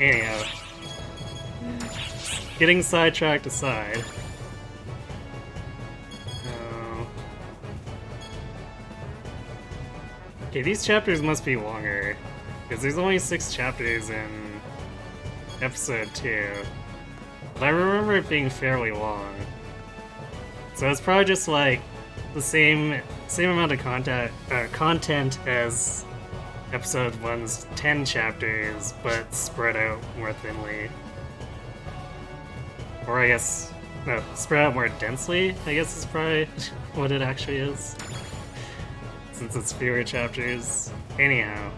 Anyhow, getting sidetracked aside. Okay, these chapters must be longer, because there's only 6 chapters in episode 2. But I remember it being fairly long. So it's probably just like the same amount of content as episode 1's 10 chapters, but spread out more thinly. Or I guess, no, spread out more densely, I guess is probably what it actually is. Since it's fewer chapters. Anyhow.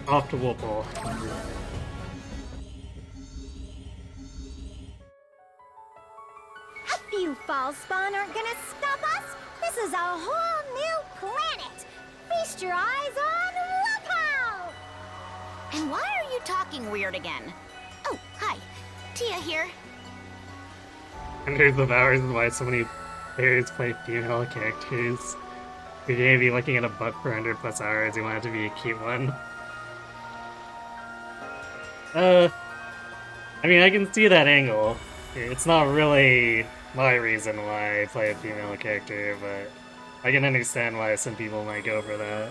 Off to Whipple. A few fall spawn aren't gonna stop us. This is a whole new planet. Feast your eyes on Whipple! And why are you talking weird again? Oh, hi. Tia here. Hundreds of hours is why so many players play female characters. If you're gonna be looking at a butt for 100 plus hours, you want it to be a cute one. I mean, I can see that angle. It's not really my reason why I play a female character, but I can understand why some people might go for that.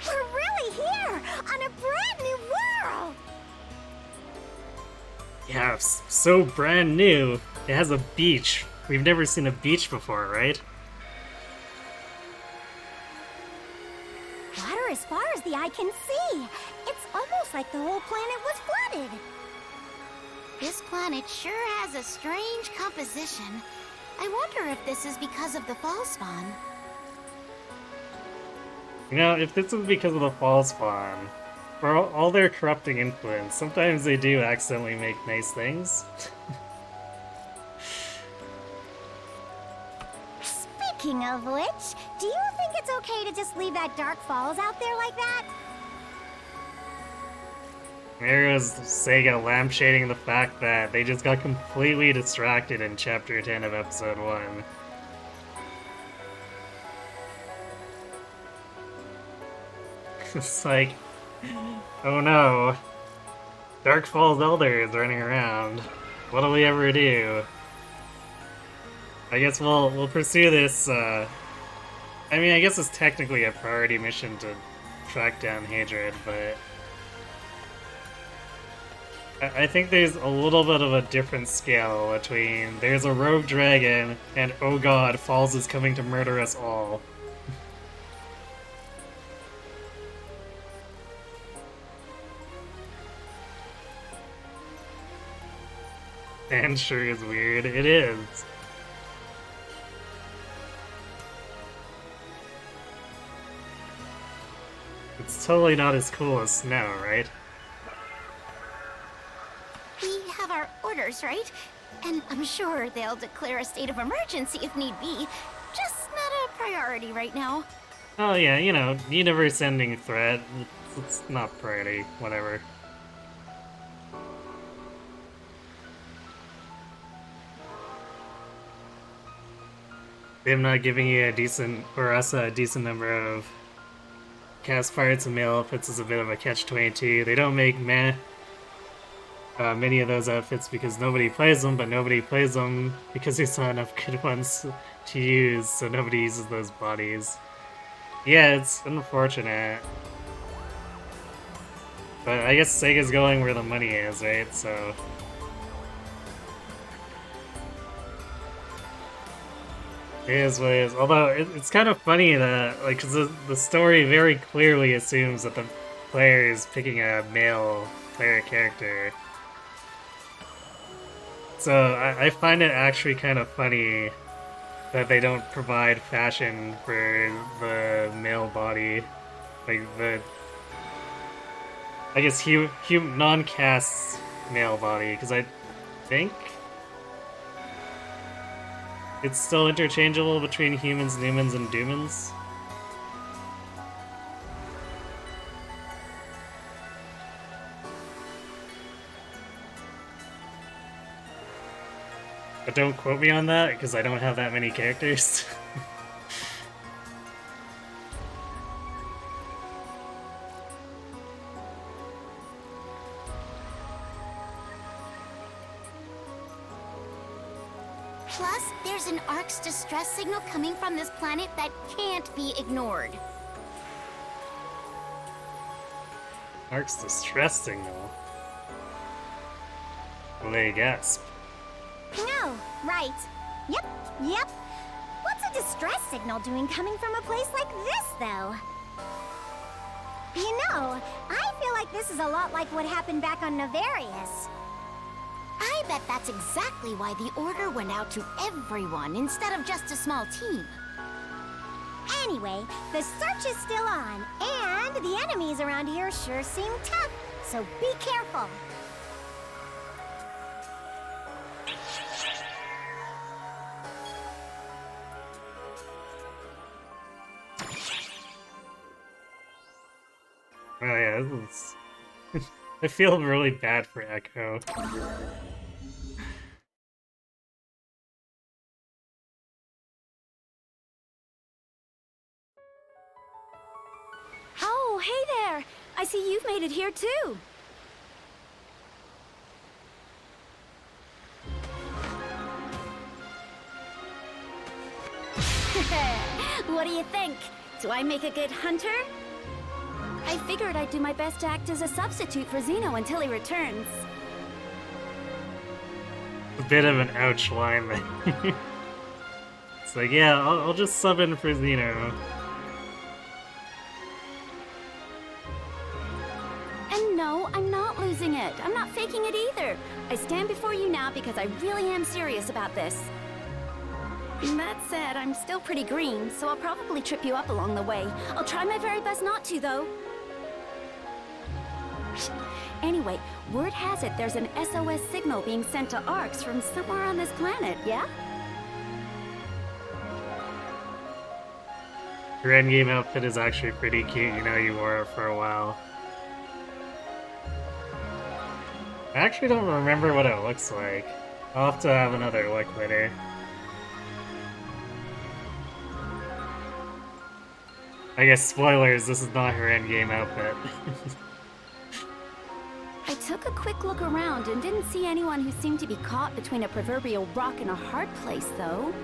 We're really here on a brand new world! Yeah, so brand new. It has a beach. We've never seen a beach before, right? Water as far as the eye can see. It's almost like the whole planet was flooded. This planet sure has a strange composition. I wonder if this is because of the fall spawn. You know, if this is because of the fall spawn, for all their corrupting influence, sometimes they do accidentally make nice things. Speaking of which, do you think it's okay to just leave that Dark Falls out there like that? There goes Sega lampshading the fact that they just got completely distracted in Chapter 10 of Episode 1. It's like, oh no, Dark Falls Elder is running around. What'll we ever do? I guess we'll pursue this, I mean, I guess it's technically a priority mission to track down Hadrid, but I think there's a little bit of a different scale between there's a rogue dragon and oh god, Falls is coming to murder us all. And sure is weird. It is. It's totally not as cool as snow, right? We have our orders, right? And I'm sure they'll declare a state of emergency if need be. Just not a priority right now. Oh yeah, you know, universe-ending threat. It's not priority, whatever. Them not giving you a decent, or us a decent number of cast parts and male outfits is a bit of a catch-22. They don't make many of those outfits because nobody plays them, but nobody plays them because there's not enough good ones to use, so nobody uses those bodies. Yeah, it's unfortunate. But I guess Sega's going where the money is, right? So it is what it is. Although it's kind of funny that, like, 'cause the story very clearly assumes that the player is picking a male player character. So I find it actually kind of funny that they don't provide fashion for the male body, like the, I guess, non-cast male body, because I think it's still interchangeable between humans, Numans, and Doomans. But don't quote me on that, because I don't have that many characters. Plus, there's an Ark's distress signal coming from this planet that can't be ignored. Ark's distress signal. Will they gasp? No, right. Yep. What's a distress signal doing coming from a place like this, though? You know, I feel like this is a lot like what happened back on Navarius. I bet that's exactly why the order went out to everyone instead of just a small team. Anyway, the search is still on, and the enemies around here sure seem tough, so be careful. Oh yeah, this is... I feel really bad for Echo. Oh, hey there! I see you've made it here too. What do you think? Do I make a good hunter? I figured I'd do my best to act as a substitute for Zeno until he returns. A bit of an ouch line there. It's like, yeah, I'll just sub in for Zeno. And no, I'm not losing it. I'm not faking it either. I stand before you now because I really am serious about this. That said, I'm still pretty green, so I'll probably trip you up along the way. I'll try my very best not to, though. Anyway, word has it there's an SOS signal being sent to Arks from somewhere on this planet, yeah? Your endgame outfit is actually pretty cute, you know you wore it for a while. I actually don't remember what it looks like. I'll have to have another look later. I guess spoilers, this is not her endgame outfit. I took a quick look around and didn't see anyone who seemed to be caught between a proverbial rock and a hard place, though.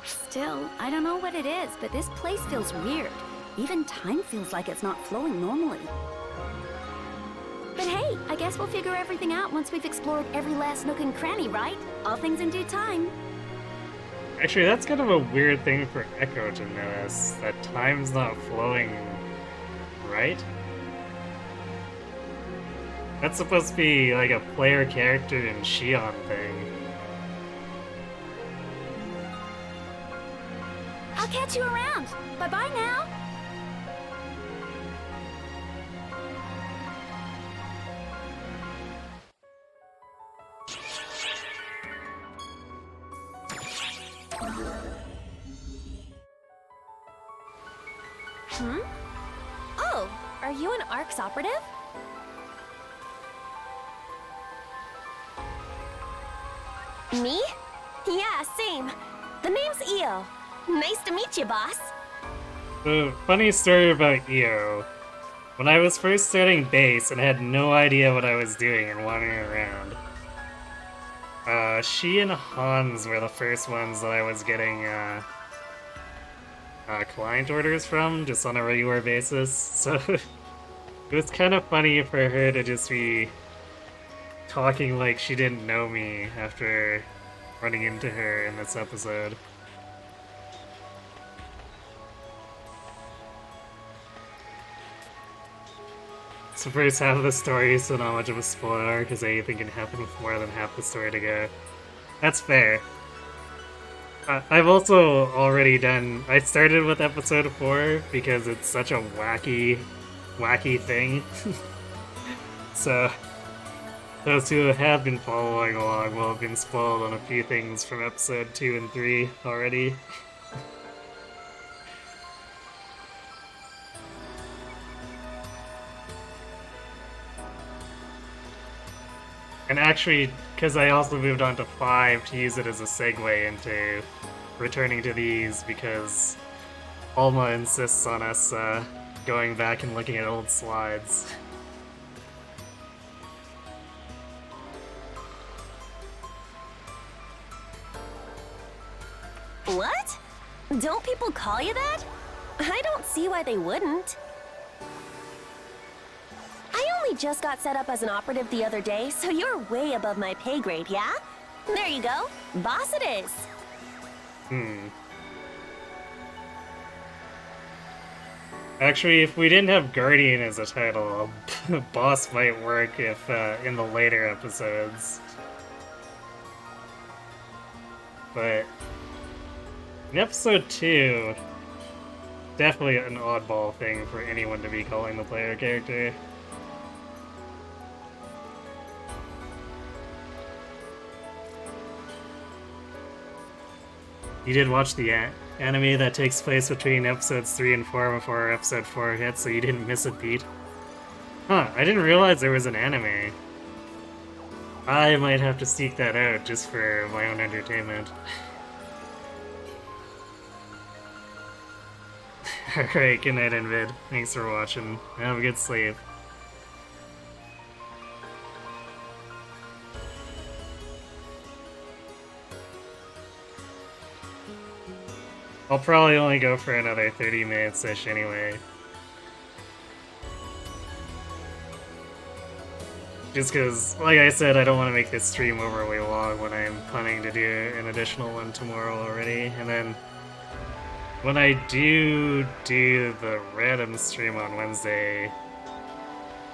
Still, I don't know what it is, but this place feels weird. Even time feels like it's not flowing normally. But hey, I guess we'll figure everything out once we've explored every last nook and cranny, right? All things in due time. Actually, that's kind of a weird thing for Echo to notice, that time's not flowing right? That's supposed to be like a player character and Shion thing. I'll catch you around. Bye-bye now. Oh, are you an Ark's operative? Me? Yeah, same. The name's Io. Nice to meet you, boss. The funny story about Io. When I was first starting base and had no idea what I was doing and wandering around, she and Hans were the first ones that I was getting client orders from, just on a regular basis. So it was kind of funny for her to just be talking like she didn't know me after running into her in this episode. So first half of the story is still not much of a spoiler, because anything can happen with more than half the story to go. That's fair. I've also already done... I started with episode 4 because it's such a wacky thing. So those who have been following along will have been spoiled on a few things from episode 2 and 3 already. And actually, because I also moved on to 5 to use it as a segue into returning to these, because Alma insists on us going back and looking at old slides. What? Don't people call you that? I don't see why they wouldn't. I only just got set up as an operative the other day, so you're way above my pay grade, yeah? There you go. Boss it is. Actually, if we didn't have Guardian as a title, Boss might work if in the later episodes. But in episode 2, definitely an oddball thing for anyone to be calling the player character. You did watch the anime that takes place between episodes 3 and 4 before episode 4 hits, so you didn't miss a beat? Huh, I didn't realize there was an anime. I might have to seek that out just for my own entertainment. Alright, good night, Invid. Thanks for watching. Have a good sleep. I'll probably only go for another 30 minutes-ish anyway. Just because, like I said, I don't want to make this stream overly long when I'm planning to do an additional one tomorrow already. And then, when I do the random stream on Wednesday,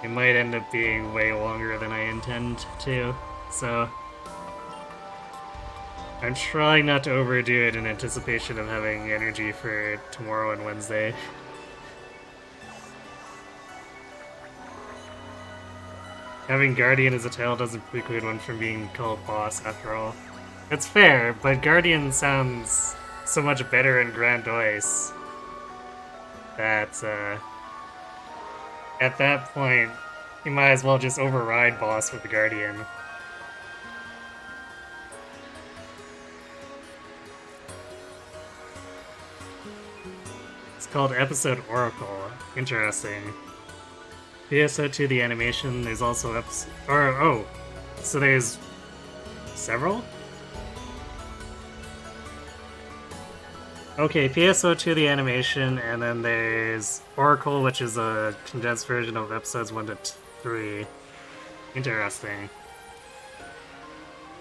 it might end up being way longer than I intend to, so I'm trying not to overdo it in anticipation of having energy for tomorrow and Wednesday. Having Guardian as a title doesn't preclude one from being called Boss, after all. It's fair, but Guardian sounds so much better and grandiose that, at that point, you might as well just override Boss with the Guardian. It's called Episode Oracle. Interesting. PSO2 the animation, there's also so there's several? Okay, PSO2 the animation, and then there's Oracle, which is a condensed version of episodes 1 to 3. Interesting.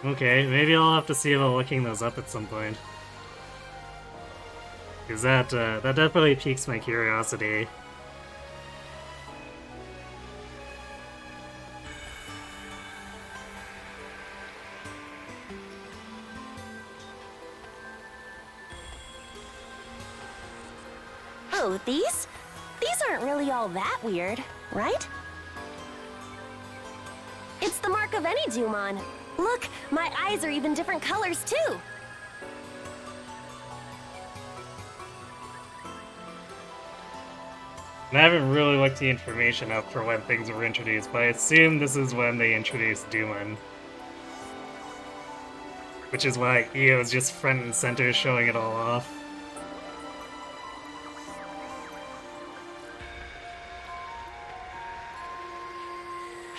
Okay, maybe I'll have to see about looking those up at some point. Because that definitely piques my curiosity. Oh, these? These aren't really all that weird, right? It's the mark of any Dumon. Look, my eyes are even different colors too. And I haven't really looked the information up for when things were introduced, but I assume this is when they introduced Dumon. Which is why EO is just front and center showing it all off.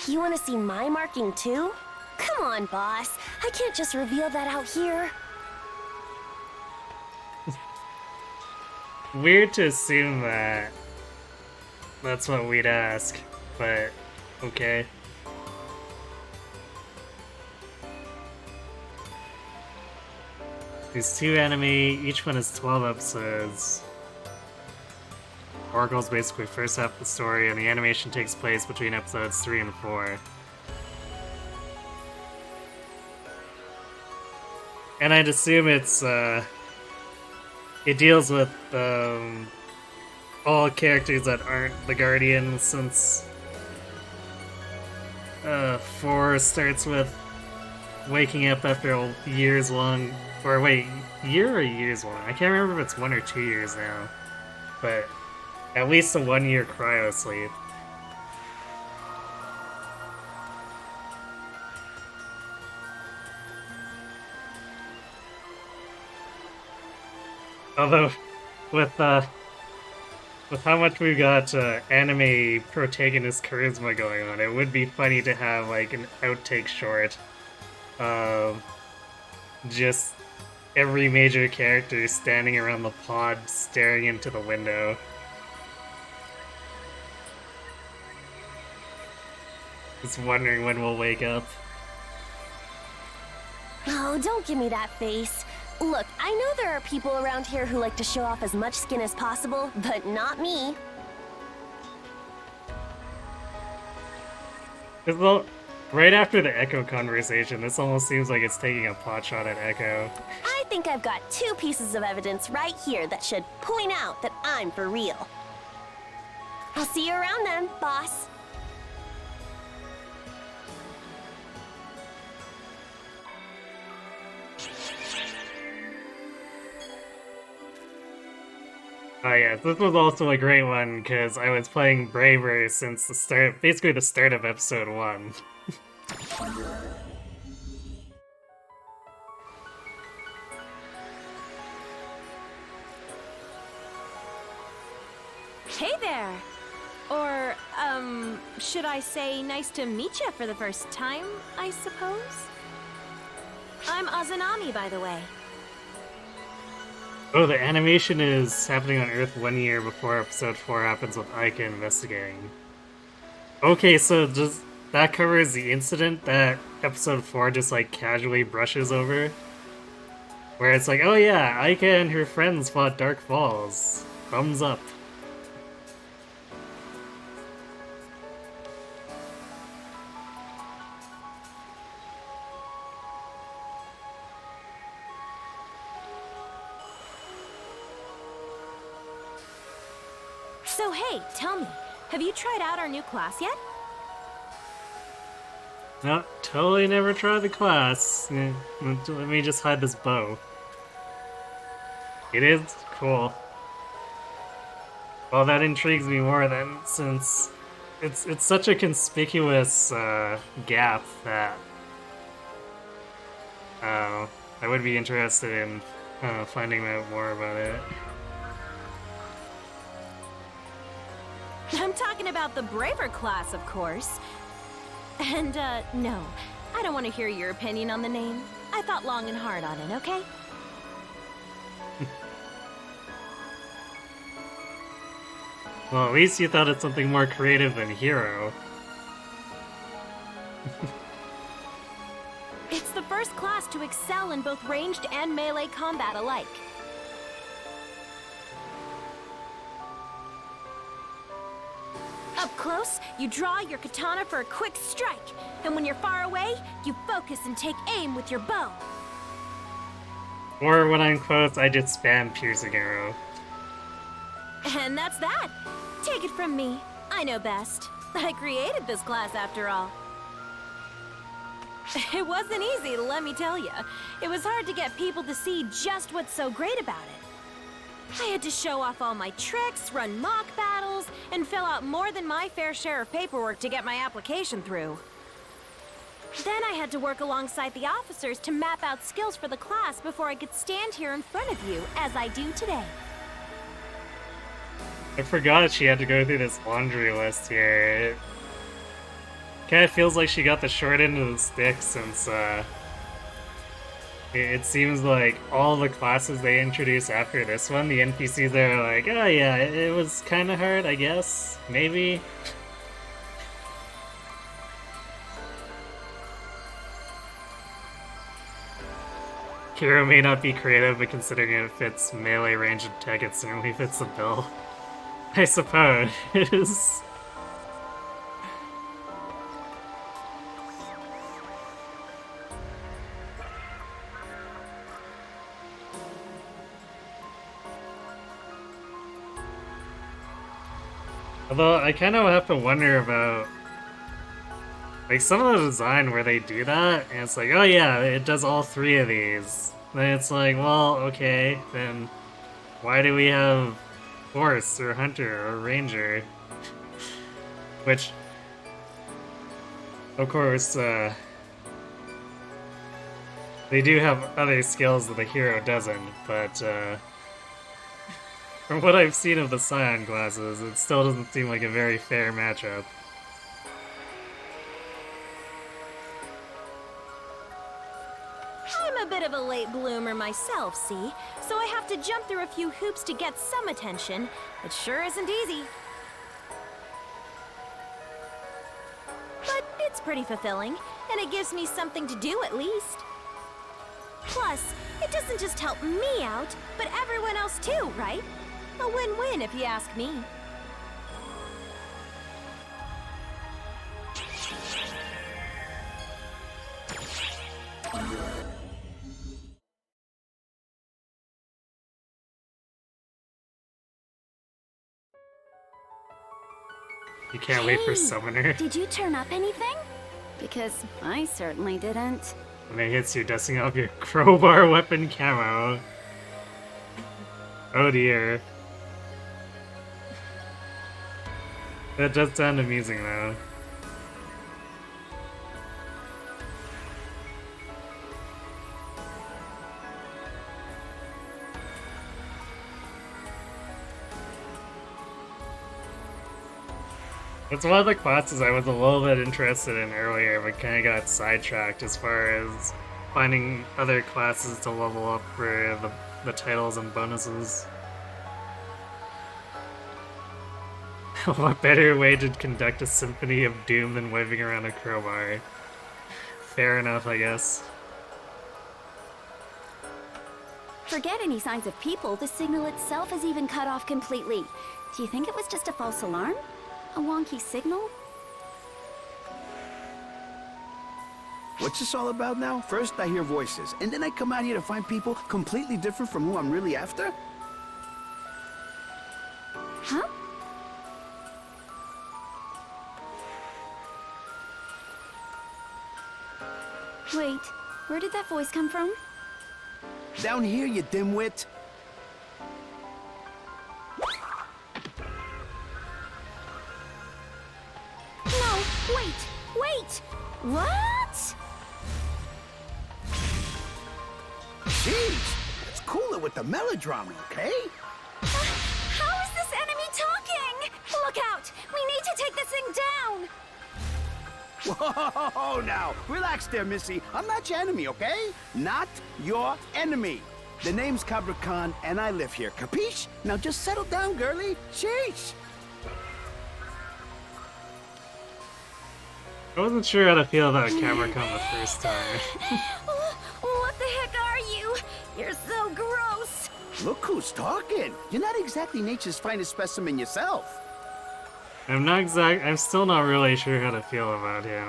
You want to see my marking too? Come on, boss. I can't just reveal that out here. Weird to assume that that's what we'd ask, but okay. There's 2 anime, each one is 12 episodes. Oracle's basically first half of the story, and the animation takes place between episodes 3 and 4. And I'd assume it's, it deals with, all characters that aren't the Guardian, since, 4 starts with waking up after a years long, or wait, year or years long? I can't remember if it's 1 or 2 years now, but at least a 1-year cryo sleep. Although, with with how much we've got anime protagonist charisma going on, it would be funny to have like an outtake short of just every major character standing around the pod staring into the window. Just wondering when we'll wake up. Oh, don't give me that face. Look, I know there are people around here who like to show off as much skin as possible, but not me. Well, right after the Echo conversation, this almost seems like it's taking a pot shot at Echo. I think I've got 2 pieces of evidence right here that should point out that I'm for real. I'll see you around then, boss. Oh yeah, this was also a great one because I was playing Braver since the start, basically the start of episode 1. Hey there! Or, should I say nice to meet you for the first time, I suppose? I'm Azanami, by the way. Oh, the animation is happening on Earth 1 year before episode 4 happens with Aika investigating. Okay, so just that covers the incident that episode 4 just like casually brushes over. Where it's like, oh yeah, Aika and her friends fought Dark Falls. Thumbs up. So hey, tell me, have you tried out our new class yet? No, totally never tried the class. Let me just hide this bow. It is cool. Well, that intrigues me more then, since it's such a conspicuous gap that I would be interested in finding out more about it. I'm talking about the Braver class, of course. And, no, I don't want to hear your opinion on the name. I thought long and hard on it, okay? Well, at least you thought it's something more creative than Hero. It's the first class to excel in both ranged and melee combat alike. Up close, you draw your katana for a quick strike, and when you're far away, you focus and take aim with your bow. Or when I'm close, I just spam Piercing Arrow. And that's that. Take it from me. I know best. I created this class after all. It wasn't easy, let me tell you. It was hard to get people to see just what's so great about it. I had to show off all my tricks, run mock battles, and fill out more than my fair share of paperwork to get my application through. Then I had to work alongside the officers to map out skills for the class before I could stand here in front of you, as I do today. I forgot she had to go through this laundry list here. It kind of feels like she got the short end of the stick since it seems like all the classes they introduce after this one, the NPCs are like, oh yeah, it was kind of hard, I guess, maybe. Hero may not be creative, but considering it fits melee range and tech, it certainly fits the bill. I suppose. Although, I kind of have to wonder about like some of the design where they do that, and it's like, oh yeah, it does all 3 of these. Then it's like, well, okay, then why do we have Horse or Hunter or Ranger? Which, of course, they do have other skills that the hero doesn't, but From what I've seen of the Scion classes, it still doesn't seem like a very fair matchup. I'm a bit of a late bloomer myself, see? So I have to jump through a few hoops to get some attention. It sure isn't easy. But it's pretty fulfilling, and it gives me something to do at least. Plus, it doesn't just help me out, but everyone else too, right? A win-win if you ask me. You can't wait for Hey, Summoner. Did you turn up anything? Because I certainly didn't. When it hits you, dusting off your crowbar weapon camo. Oh dear. That does sound amusing though. It's one of the classes I was a little bit interested in earlier, but kind of got sidetracked as far as finding other classes to level up for the titles and bonuses. What better way to conduct a symphony of doom than waving around a crowbar? Fair enough, I guess. Forget any signs of people, the signal itself is even cut off completely. Do you think it was just a false alarm? A wonky signal? What's this all about now? First I hear voices, and then I come out here to find people completely different from who I'm really after? Huh? Wait, where did that voice come from? Down here, you dimwit. No, wait! What? Jeez, let's cool it with the melodrama, okay? How is this enemy talking? Look out! We need to take this thing down! Whoa, now, relax there, Missy. I'm not your enemy, okay? Not your enemy. The name's Cabra Khan, and I live here, capiche? Now just settle down, girlie. Sheesh. I wasn't sure how to feel about Capricorn the first time. What the heck are you? You're so gross! Look who's talking. You're not exactly nature's finest specimen yourself. I'm still not really sure how to feel about him.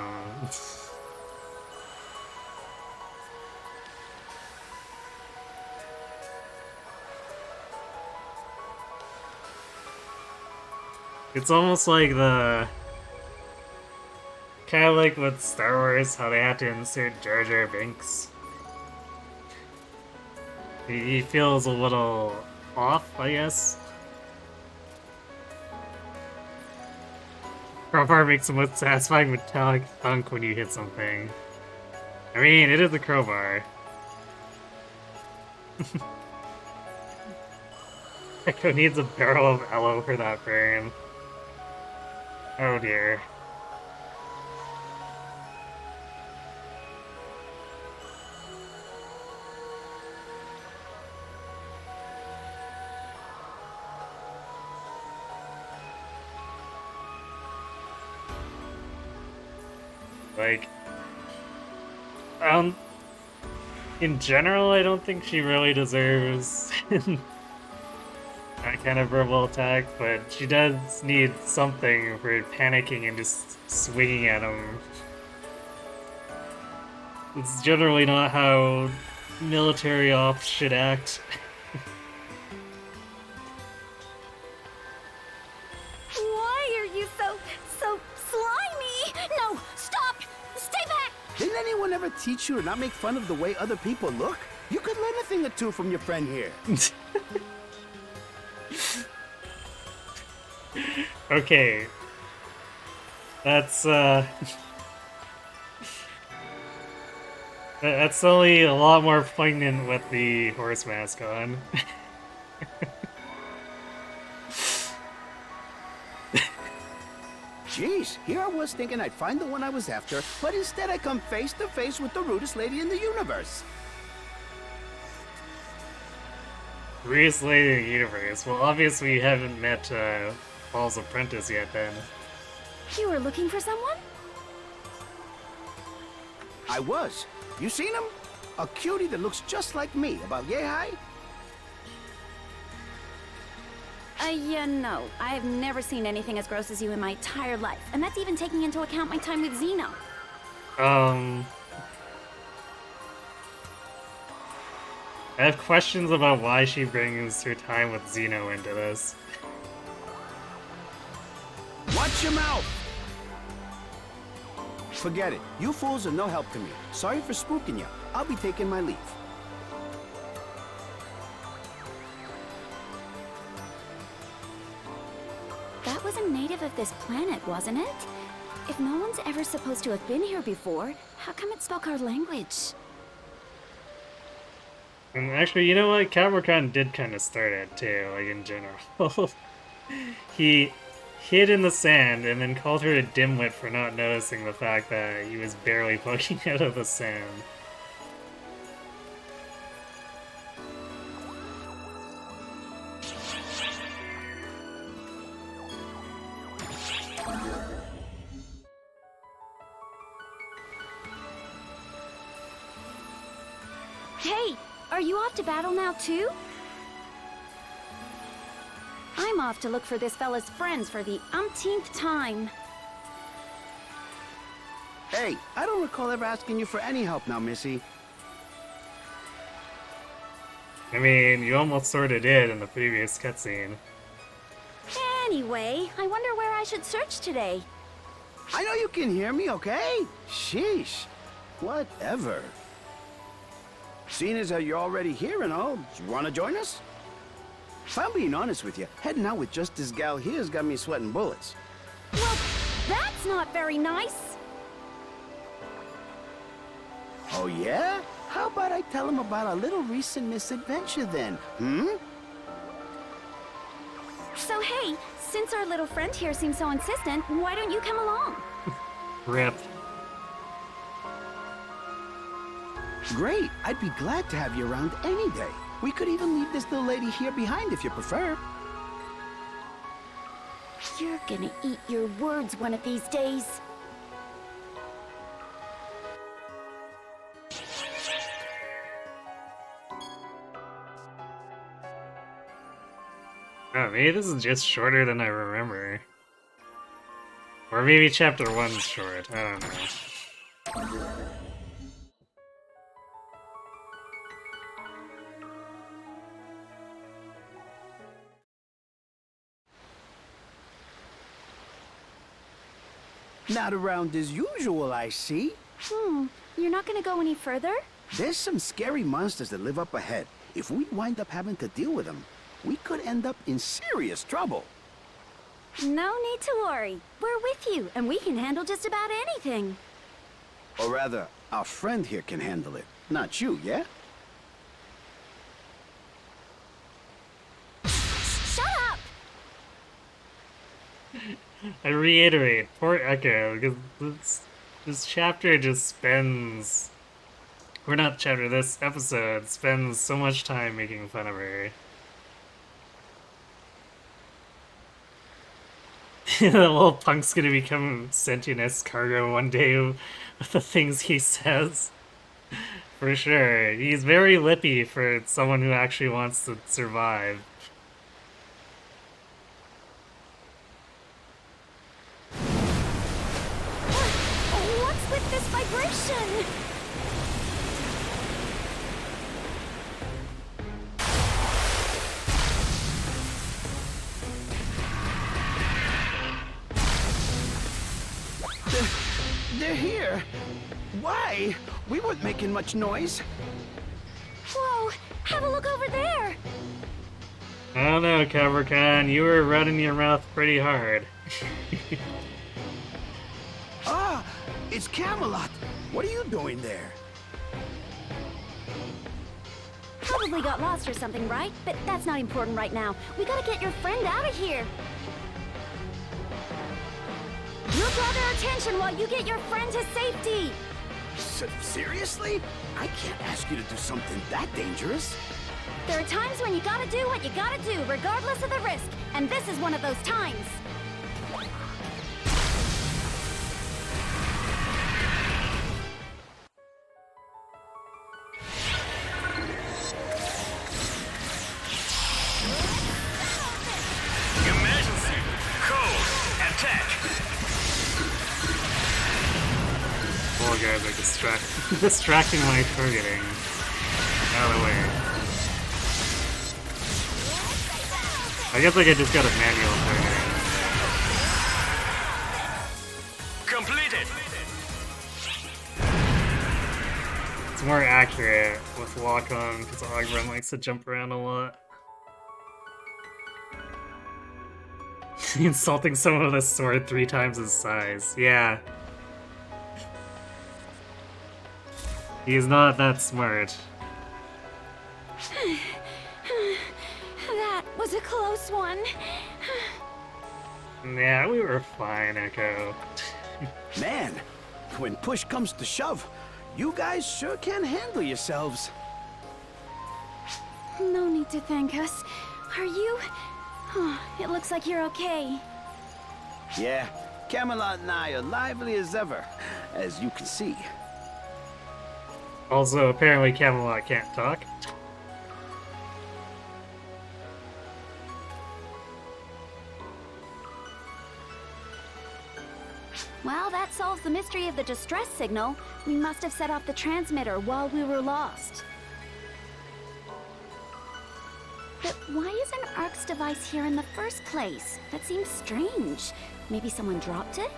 It's almost like kind of like with Star Wars, how they had to insert Jar Jar Binks. He feels a little off, I guess. Crowbar makes the most satisfying metallic thunk when you hit something. I mean, it is a crowbar. Echo needs a barrel of Elo for that burn. Oh dear. Like, in general, I don't think she really deserves that kind of verbal attack, but she does need something for panicking and just swinging at him. It's generally not how military ops should act. Why are you so slimy? No, stop! Stay back! Didn't anyone ever teach you to not make fun of the way other people look? You could learn a thing or two from your friend here. Okay. That's that's only a lot more poignant with the horse mask on. was thinking I'd find the one I was after, but instead I come face to face with the rudest lady in the universe. Rudest lady in the universe. Well, obviously you haven't met Paul's apprentice yet, then. You were looking for someone? I was. You seen him? A cutie that looks just like me. About yay high? Yeah, no. I've never seen anything as gross as you in my entire life. And that's even taking into account my time with Xeno. I have questions about why she brings her time with Xeno into this. Watch your mouth! Forget it. You fools are no help to me. Sorry for spooking you. I'll be taking my leave. That was a native of this planet, wasn't it? If no one's ever supposed to have been here before, how come it spoke our language? And actually, you know what? Capricorn did kind of start it too, like in general. He hid in the sand and then called her a dimwit for not noticing the fact that he was barely poking out of the sand. Hey, are you off to battle now too? I'm off to look for this fella's friends for the umpteenth time. Hey, I don't recall ever asking you for any help now, Missy. I mean, you almost sort of did in the previous cutscene. Anyway, I wonder where I should search today. I know you can hear me, okay? Sheesh. Whatever. Seeing as how you're already here and all, you wanna join us? If I'm being honest with you, heading out with just this gal here's got me sweating bullets. Well, that's not very nice. Oh yeah? How about I tell him about our little recent misadventure then, hmm? So hey, since our little friend here seems so insistent, why don't you come along? Rip. Great, I'd be glad to have you around any day. We could even leave this little lady here behind if you prefer. You're gonna eat your words one of these days. Oh, maybe this is just shorter than I remember. Or maybe chapter 1's short, I don't know. Not around as usual, I see. You're not gonna go any further? There's some scary monsters that live up ahead. If we wind up having to deal with them, we could end up in serious trouble. No need to worry. We're with you, and we can handle just about anything. Or rather, our friend here can handle it. Not you, yeah? Shut up! I reiterate, poor Echo, because this chapter just spends... Or not chapter, this episode spends so much time making fun of her. The little punk's gonna become sentient escargot one day with the things he says. For sure. He's very lippy for someone who actually wants to survive. What's with this vibration? They're here. Why? We weren't making much noise. Whoa, have a look over there. I don't know, Capricorn, you were running your mouth pretty hard. Ah, it's Camelot. What are you doing there? Probably got lost or something, right? But that's not important right now. We gotta get your friend out of here. We'll draw their attention while you get your friend to safety. Seriously? I can't ask you to do something that dangerous. There are times when you gotta do what you gotta do, regardless of the risk. And this is one of those times. Emergency! Code! Attack! All guys are distracting my targeting. Out of the way. I guess I could just go to manual targeting. Completed! It's more accurate with lock on because Ogren likes to jump around a lot. Insulting someone with a sword 3 times his size. Yeah. He's not that smart. That was a close one. Yeah, we were fine, Echo. Man, when push comes to shove, you guys sure can handle yourselves. No need to thank us. Are you? Oh, it looks like you're okay. Yeah, Camelot and I are lively as ever, as you can see. Also, apparently Camelot can't talk. Well, that solves the mystery of the distress signal. We must have set off the transmitter while we were lost. But why is an ARC's device here in the first place? That seems strange. Maybe someone dropped it?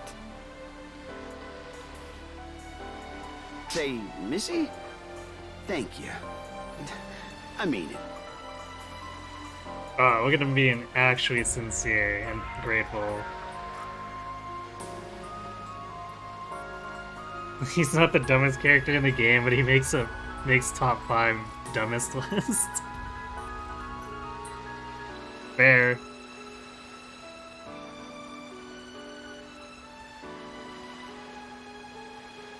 Say, Missy? Thank you. I mean it. Oh, look at him being actually sincere and grateful. He's not the dumbest character in the game, but he makes top 5 dumbest list. Fair.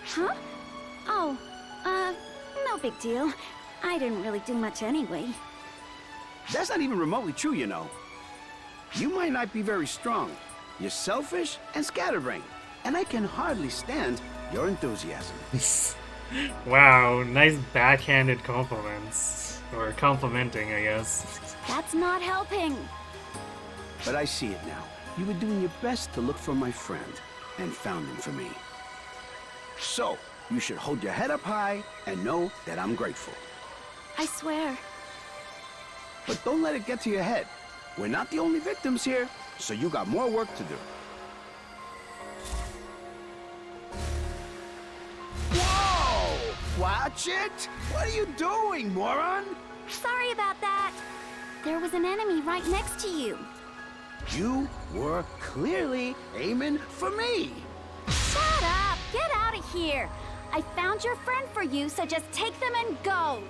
Huh? Oh, no big deal. I didn't really do much anyway. That's not even remotely true, you know. You might not be very strong. You're selfish and scatterbrained, and I can hardly stand your enthusiasm. Wow, nice backhanded compliments. Or complimenting, I guess. That's not helping. But I see it now. You were doing your best to look for my friend, and found him for me. So, you should hold your head up high and know that I'm grateful. I swear. But don't let it get to your head. We're not the only victims here, so you got more work to do. Whoa! Watch it! What are you doing, moron? Sorry about that. There was an enemy right next to you. You were clearly aiming for me. Shut up! Get out of here! I found your friend for you, so just take them and go!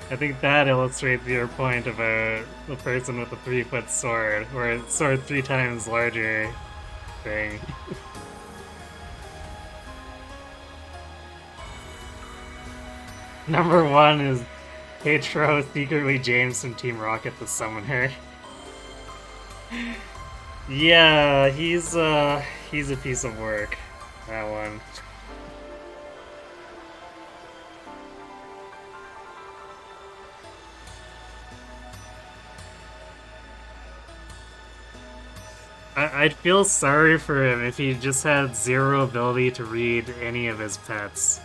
I think that illustrates your point about the person with the 3-foot sword, or a sword 3 times larger thing. Number 1 is Petro secretly James from Team Rocket to summon her. Yeah, he's a piece of work, that one. I'd feel sorry for him if he just had zero ability to read any of his pets.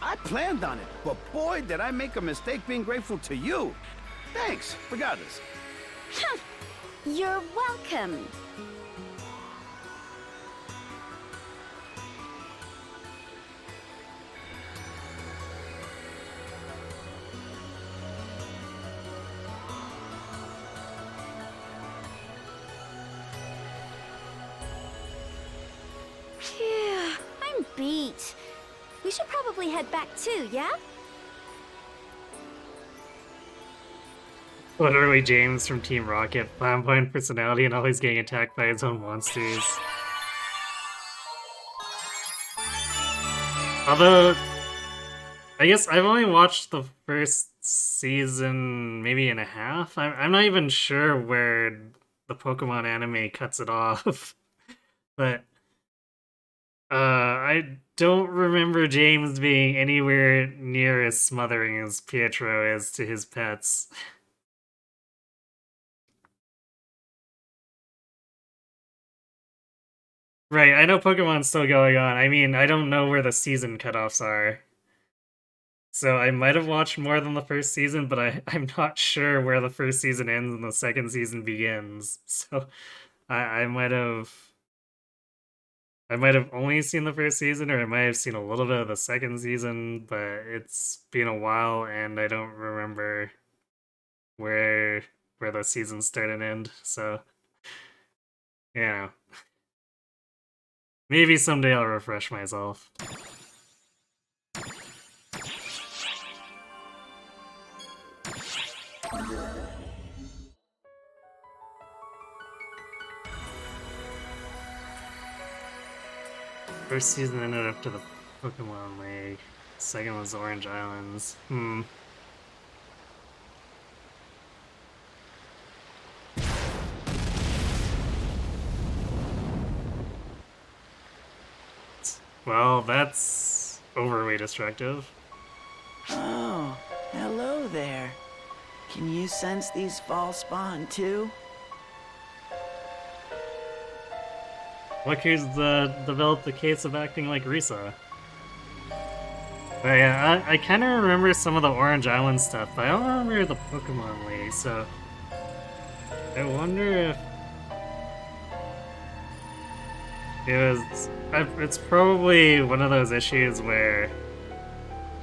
I planned on it, but boy, did I make a mistake being grateful to you. Thanks, regardless. You're welcome. Phew. We should probably head back too, yeah? Literally James from Team Rocket, flamboyant personality and always getting attacked by his own monsters. Although, I guess I've only watched the first season, maybe and a half. I'm not even sure where the Pokemon anime cuts it off. But, I don't remember James being anywhere near as smothering as Pietro is to his pets. Right, I know Pokemon's still going on. I mean, I don't know where the season cutoffs are. So I might have watched more than the first season, but I'm not sure where the first season ends and the second season begins. So I might have only seen the first season, or I might have seen a little bit of the second season, but it's been a while and I don't remember where the seasons start and end. So yeah. Maybe someday I'll refresh myself. First season ended up to the Pokemon League. Second was Orange Islands. Well, that's overly destructive. Oh, hello there. Can you sense these fall spawn too? Look who's developed the case of acting like Risa. But yeah, I kind of remember some of the Orange Island stuff, but I don't remember the Pokemon League, so I wonder if it's probably one of those issues where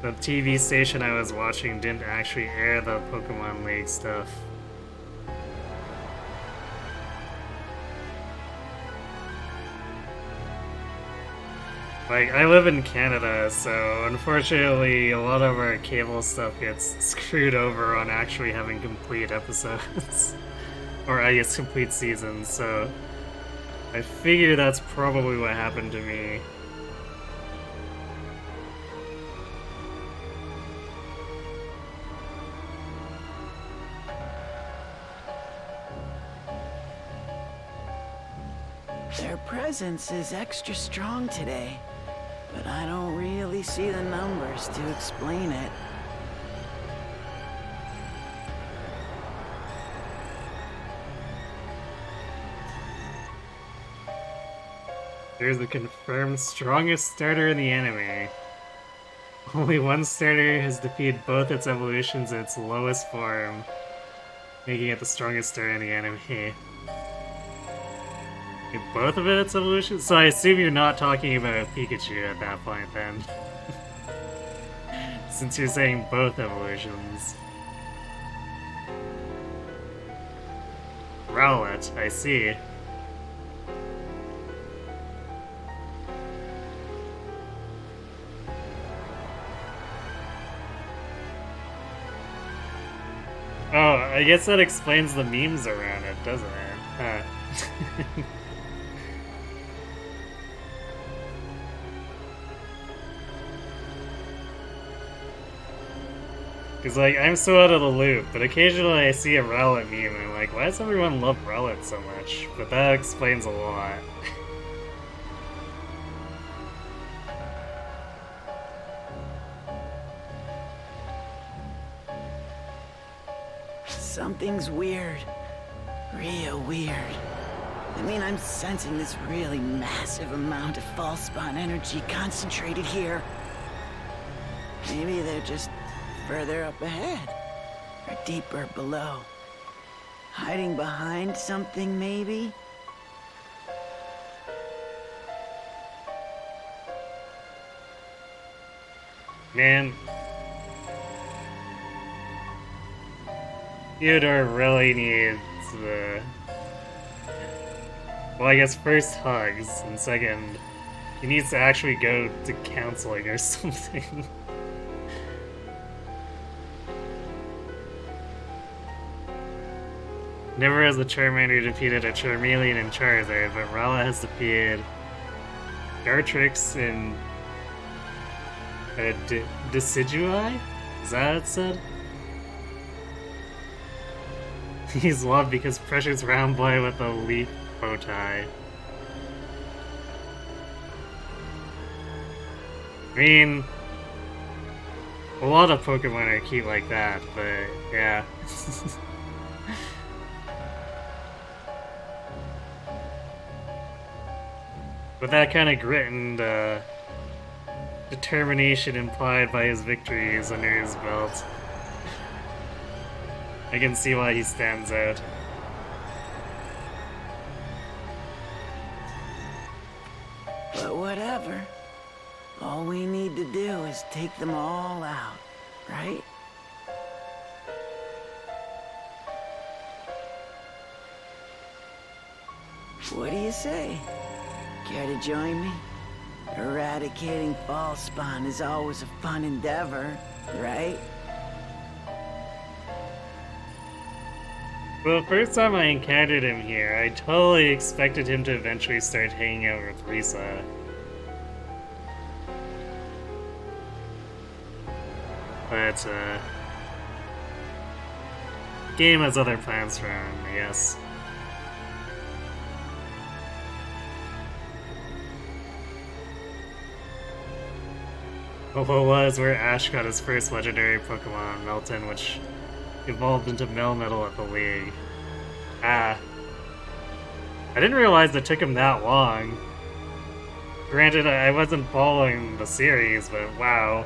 the TV station I was watching didn't actually air the Pokemon League stuff. Like, I live in Canada, so unfortunately a lot of our cable stuff gets screwed over on actually having complete episodes. Or I guess complete seasons, so I figure that's probably what happened to me. Their presence is extra strong today, but I don't really see the numbers to explain it. There's the confirmed strongest starter in the anime. Only one starter has defeated both its evolutions in its lowest form, making it the strongest starter in the anime. Both of its evolutions? So I assume you're not talking about Pikachu at that point then. Since you're saying both evolutions. Rowlet, I see. Oh, I guess that explains the memes around it, doesn't it? Huh. Because, like, I'm so out of the loop, but occasionally I see a Rowlet meme and I'm like, why does everyone love Rowlet so much? But that explains a lot. Something's weird. Real weird. I mean, I'm sensing this really massive amount of false spawn energy concentrated here. Maybe they're just further up ahead, or deeper below. Hiding behind something, maybe? Man. Theodore really needs, well, I guess first hugs, and second, He needs to actually go to counseling or something. Never has a Charmander defeated a Charmeleon in Charizard, but Rala has defeated Dartrix and Decidueye? Is that what it said? He's loved because Pressure's round boy with a leaf bow tie. I mean, a lot of Pokemon are cute like that, but yeah. With that kind of grit and determination implied by his victories under his belt, I can see why he stands out. But whatever. All we need to do is take them all out, right? What do you say? Care to join me? Eradicating false spawn is always a fun endeavor, right? Well, first time I encountered him here, I totally expected him to eventually start hanging out with Risa. But, game has other plans for him, I guess. What was where Ash got his first legendary Pokemon, Melton, which evolved into Melmetal at the League. Ah. I didn't realize it took him that long. Granted, I wasn't following the series, but wow.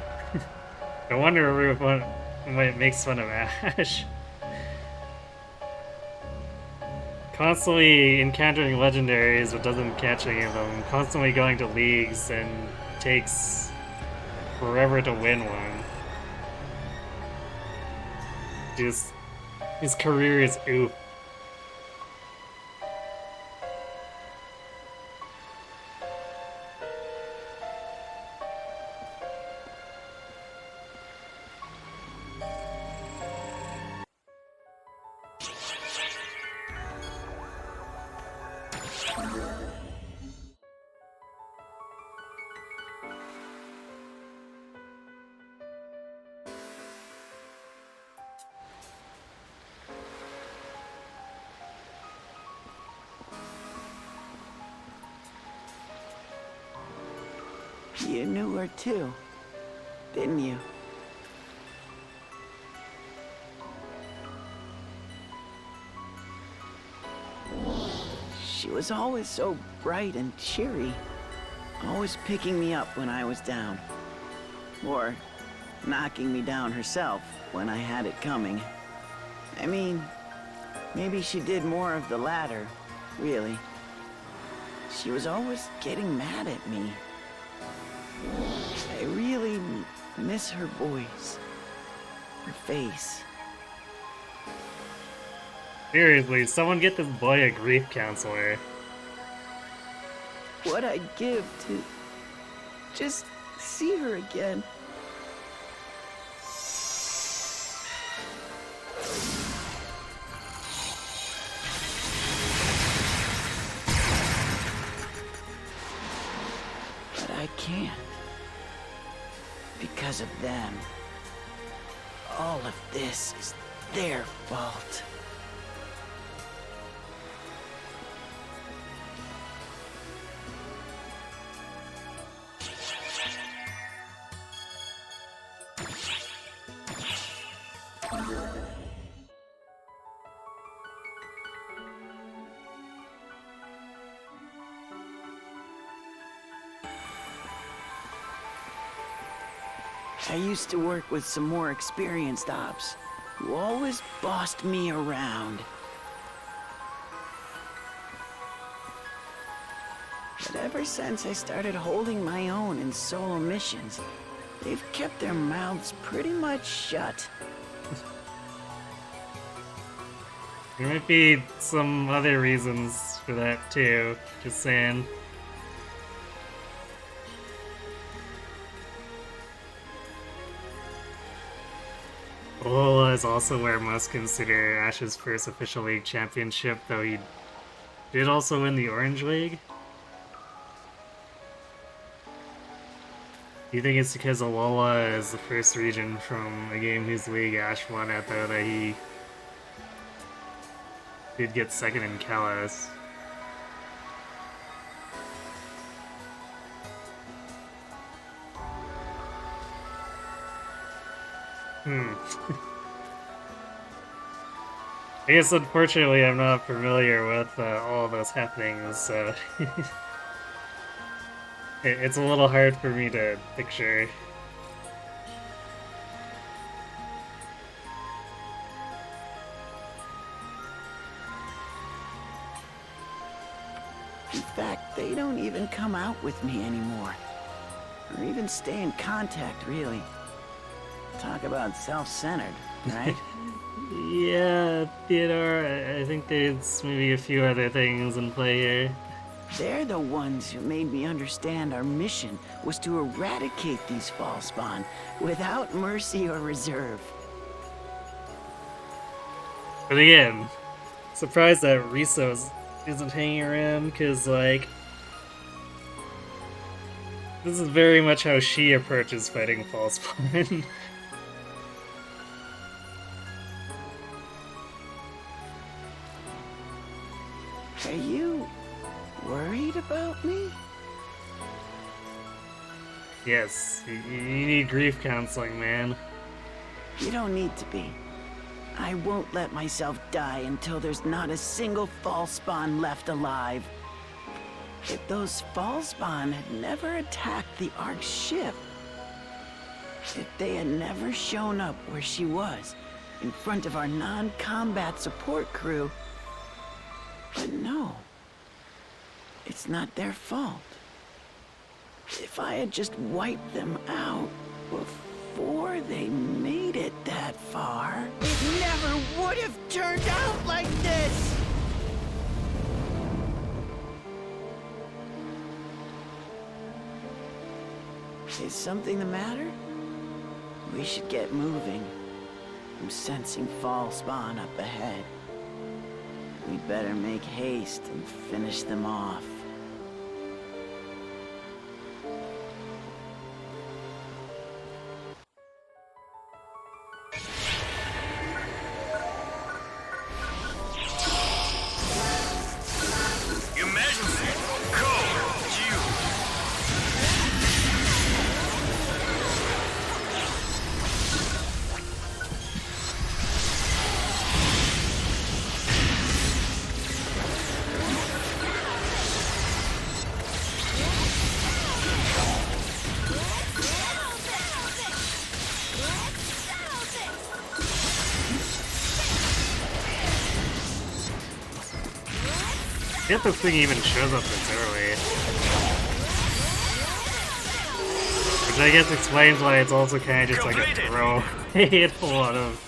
No wonder everyone makes fun of Ash. Constantly encountering legendaries but doesn't catch any of them. Constantly going to leagues and takes forever to win one. Just, his career is oof. You knew her too, didn't you? She was always so bright and cheery, always picking me up when I was down. Or knocking me down herself when I had it coming. I mean, maybe she did more of the latter, really. She was always getting mad at me. I really miss her voice, her face. Seriously, someone get this boy a grief counselor. What I'd give to just see her again. But I can't. Because of them. All of this is their fault. I used to work with some more experienced ops, who always bossed me around. But ever since I started holding my own in solo missions, they've kept their mouths pretty much shut. There might be some other reasons for that too, just saying. Alola is also where most consider Ash's first official league championship, though he did also win the Orange League. Do you think it's because Alola is the first region from a game whose league Ash won at, though, that he did get second in Kalos? I guess unfortunately I'm not familiar with all of those happenings, so it's a little hard for me to picture. In fact, they don't even come out with me anymore. Or even stay in contact, really. Talk about self-centered, right? Yeah, Theodore, I think there's maybe a few other things in play here. They're the ones who made me understand our mission was to eradicate these Falspawn without mercy or reserve. But again, surprised that Riso isn't hanging around, because, like, this is very much how she approaches fighting Falspawn. Are you worried about me? Yes, you need grief counseling, man. You don't need to be. I won't let myself die until there's not a single Falspawn left alive. If those Falspawn had never attacked the Ark's ship, if they had never shown up where she was, in front of our non-combat support crew, but no, it's not their fault. If I had just wiped them out before they made it that far, it never would have turned out like this! Is something the matter? We should get moving. I'm sensing Falspawn up ahead. We'd better make haste and finish them off. Emergency! Code! Due! If this thing even shows up this early. Which I guess explains why it's also kind of just like a throw away a lot of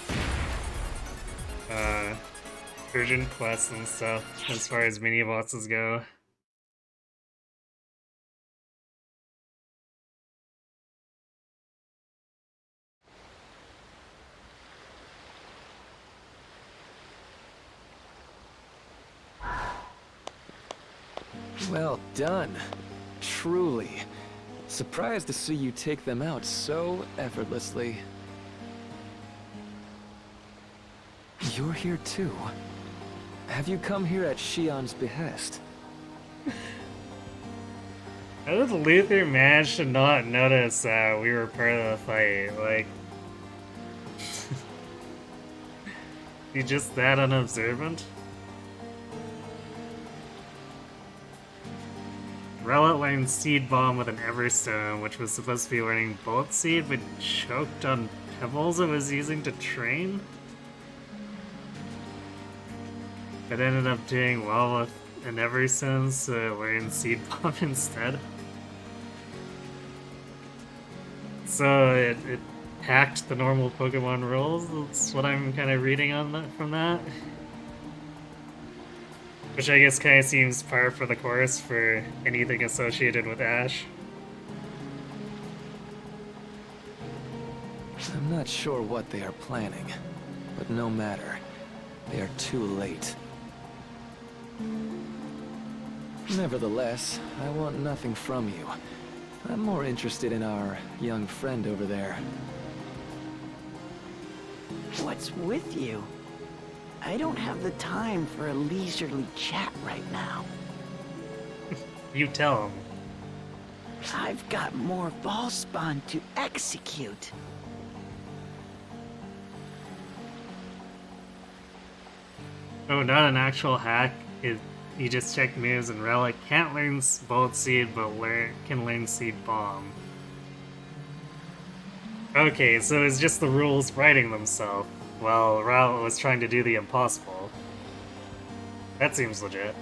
urgent quests and stuff as far as mini bosses go. Well done. Truly. Surprised to see you take them out so effortlessly. You're here too. Have you come here at Shion's behest? How did Luther manage to not notice that we were part of the fight? Like, you just that unobservant? Relic learned Seed Bomb with an Everstone, which was supposed to be learning Bullet Seed, but choked on pebbles it was using to train? It ended up doing well with an Everstone, so it learned Seed Bomb instead. So it hacked the normal Pokemon rules, that's what I'm kind of reading on that, from that. Which I guess kind of seems par for the course for anything associated with Ash. I'm not sure what they are planning, but no matter. They are too late. Nevertheless, I want nothing from you. I'm more interested in our young friend over there. What's with you? I don't have the time for a leisurely chat right now. You tell him. I've got more ball spawn to execute. Oh, not an actual hack. You just check moves and Relic can't learn Bullet Seed, but can learn Seed Bomb. Okay, so it's just the rules writing themselves, while Relic was trying to do the impossible. That seems legit.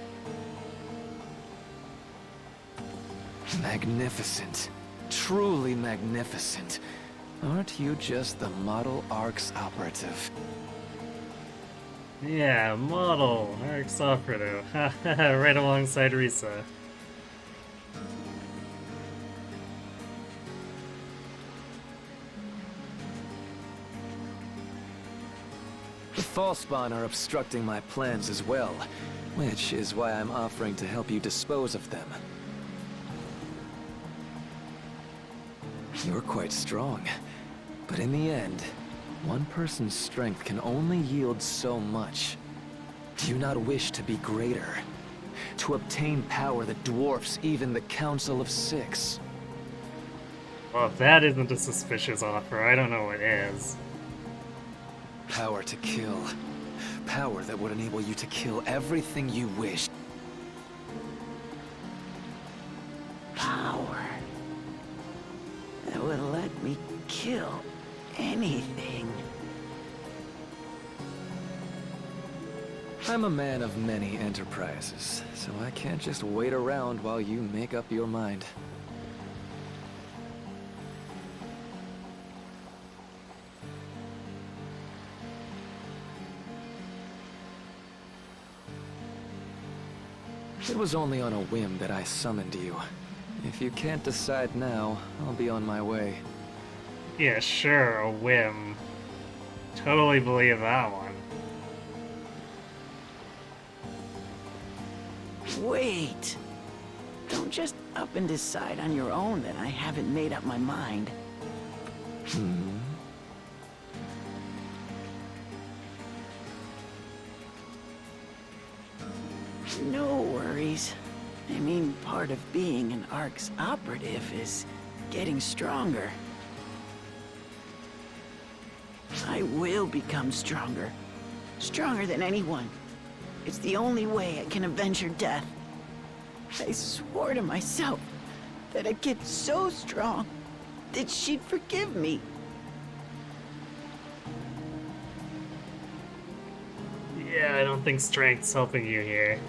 Magnificent. Truly magnificent. Aren't you just the model ARC's operative? Yeah, model, Arx Operative. Right alongside Risa. The Falspawn are obstructing my plans as well, which is why I'm offering to help you dispose of them. You're quite strong, but in the end, one person's strength can only yield so much. Do you not wish to be greater? To obtain power that dwarfs even the Council of Six? Well, if that isn't a suspicious offer, I don't know what is. Power to kill. Power that would enable you to kill everything you wish. Power that would let me kill anything. I'm a man of many enterprises, so I can't just wait around while you make up your mind. It was only on a whim that I summoned you. If you can't decide now, I'll be on my way. Yeah, sure, a whim. Totally believe that one. Wait! Don't just up and decide on your own that I haven't made up my mind. No worries. I mean, part of being an ARC's operative is getting stronger. I will become stronger. Stronger than anyone. It's the only way I can avenge her death. I swore to myself that I'd get so strong that she'd forgive me. Yeah, I don't think strength's helping you here.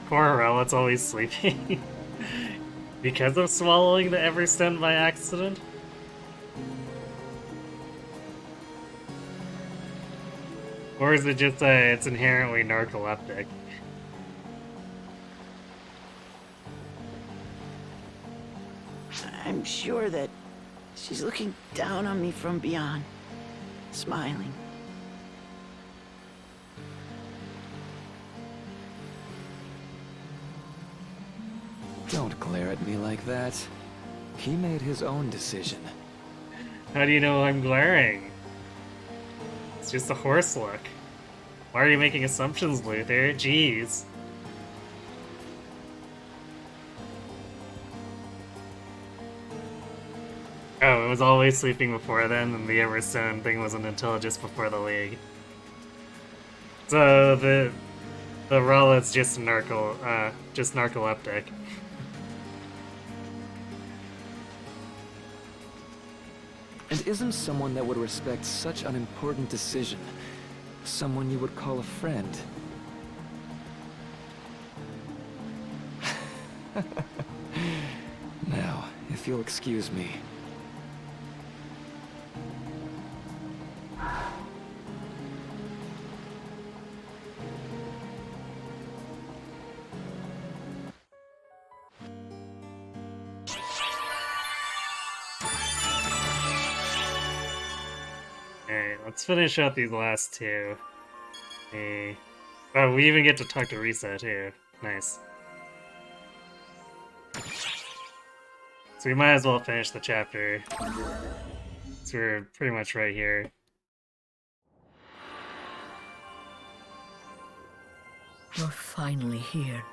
Poor Rel's always sleeping. Because of swallowing the Everstone by accident? Or is it just it's inherently narcoleptic? I'm sure that she's looking down on me from beyond, smiling. Don't glare at me like that. He made his own decision. How do you know I'm glaring? It's just a horse look. Why are you making assumptions, Luther? Jeez. Oh, it was always sleeping before then, and the Everstone thing wasn't until just before the League. So the Rel is just narcoleptic. And isn't someone that would respect such an important decision someone you would call a friend? Now, if you'll excuse me. let's finish out these last two. Hey. Oh, we even get to talk to Risa too. Nice. So we might as well finish the chapter. So we're pretty much right here. You're finally here.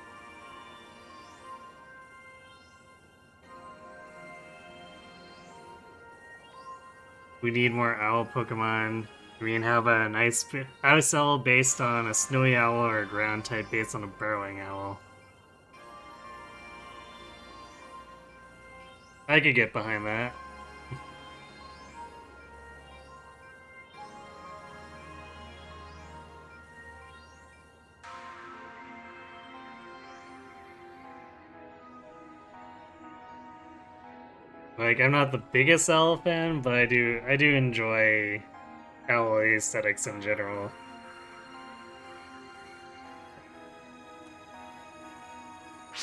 We need more owl Pokemon. We can have a nice ice owl based on a snowy owl or a ground type based on a burrowing owl. I could get behind that. Like, I'm not the biggest owl fan, but I do enjoy owl aesthetics in general.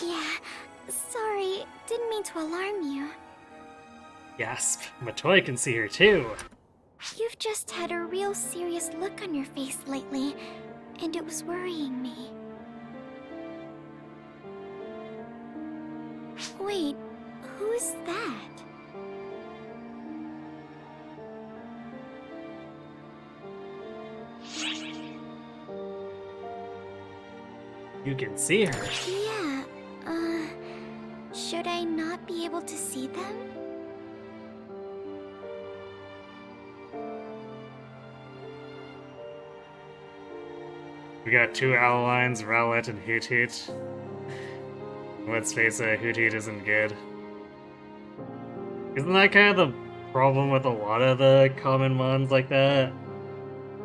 Yeah, sorry, didn't mean to alarm you. Gasp! Matoy can see her too! You've just had a real serious look on your face lately, and it was worrying me. Wait, who's that? You can see her. Yeah, should I not be able to see them? We got two owl lines, Rowlet and Hoot Hoot. Let's face it, Hoot Hoot isn't good. Isn't that kind of the problem with a lot of the common mons like that?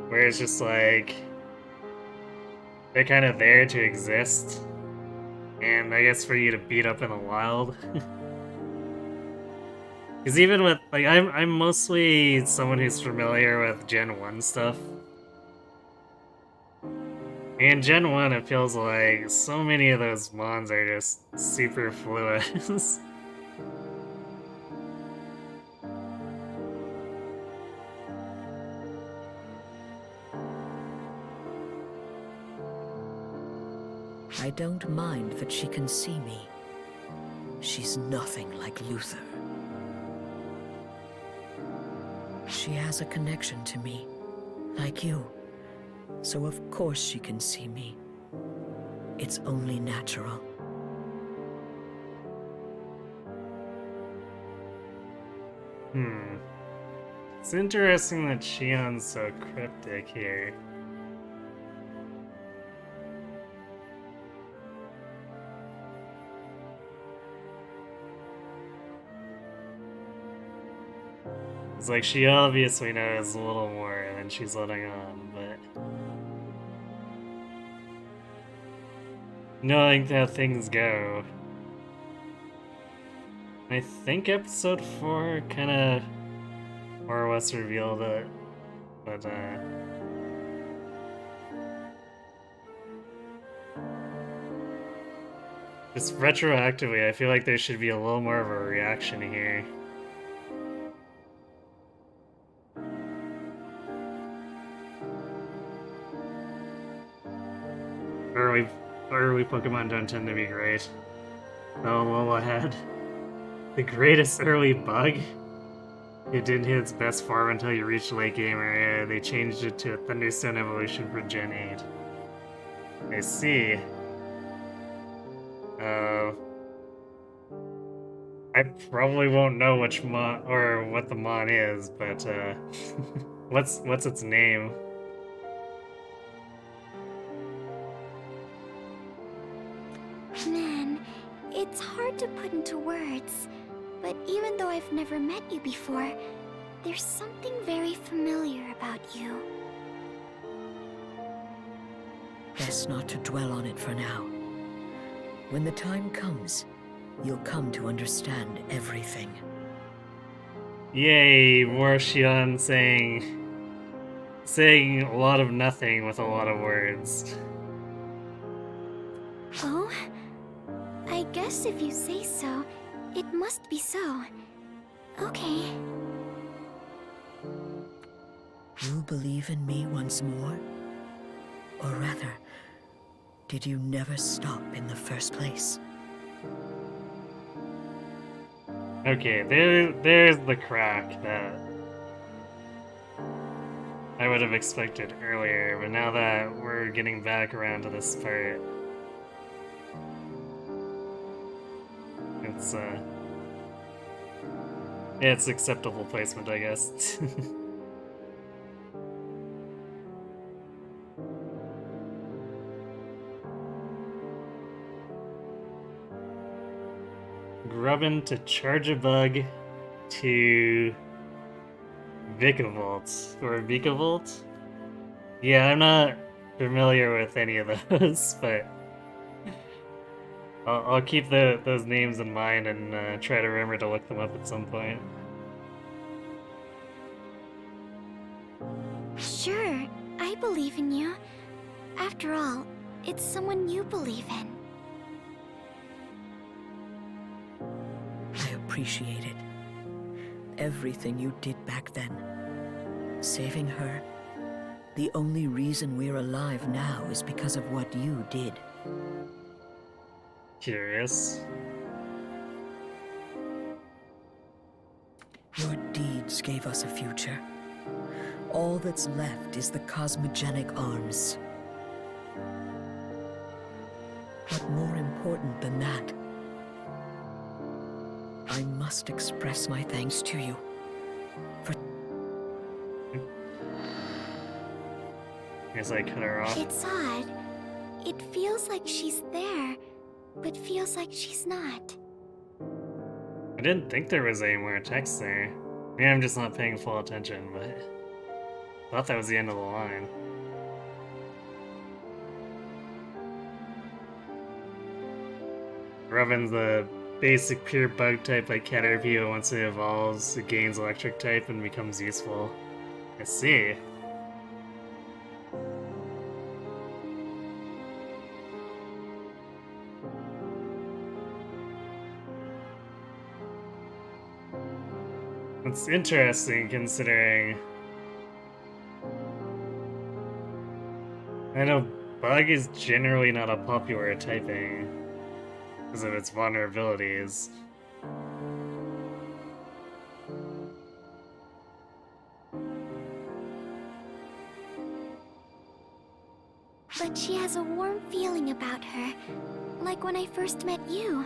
Where it's just like... they're kind of there to exist. And I guess for you to beat up in the wild. Because even with... like, I'm mostly someone who's familiar with Gen 1 stuff. In Gen 1, it feels like so many of those mons are just super fluid. I don't mind that she can see me. She's nothing like Luther. She has a connection to me, like you. So of course she can see me. It's only natural. It's interesting that Shion's so cryptic here. It's like she obviously knows a little more than she's letting on, but... knowing how things go. I think episode 4 kinda more or less revealed it, but just retroactively, I feel like there should be a little more of a reaction here. Early Pokemon don't tend to be great. Oh, Lola had the greatest early bug. It didn't hit its best form until you reached late game area. They changed it to a Thunderstone evolution for Gen 8. I see. I probably won't know which mon or what the mon is, but what's its name? Man, it's hard to put into words, but even though I've never met you before, there's something very familiar about you. Best not to dwell on it for now. When the time comes, you'll come to understand everything. Yay, more Shion saying a lot of nothing with a lot of words. Oh? I guess if you say so, it must be so. Okay. You believe in me once more? Or rather, did you never stop in the first place? Okay, there's the crack that I would have expected earlier, but now that we're getting back around to this part, it's yeah, it's acceptable placement, I guess. Grubbin to charge a bug to Vikavolt or Vikavolt. Yeah, I'm not familiar with any of those, but I'll keep those names in mind and try to remember to look them up at some point. Sure, I believe in you. After all, it's someone you believe in. I appreciate it. Everything you did back then. Saving her. The only reason we're alive now is because of what you did. Curious. Your deeds gave us a future. All that's left is the cosmogenic arms. But more important than that, I must express my thanks to you for... Guess I cut her off. It's odd. It feels like she's there, but feels like she's not. I didn't think there was any more text there. Maybe I'm just not paying full attention, but I thought that was the end of the line. Revan's the basic pure bug type like Caterpie, but once it evolves, it gains electric type and becomes useful. I see. It's interesting considering I know bug is generally not a popular typing because of its vulnerabilities. But she has a warm feeling about her, like when I first met you.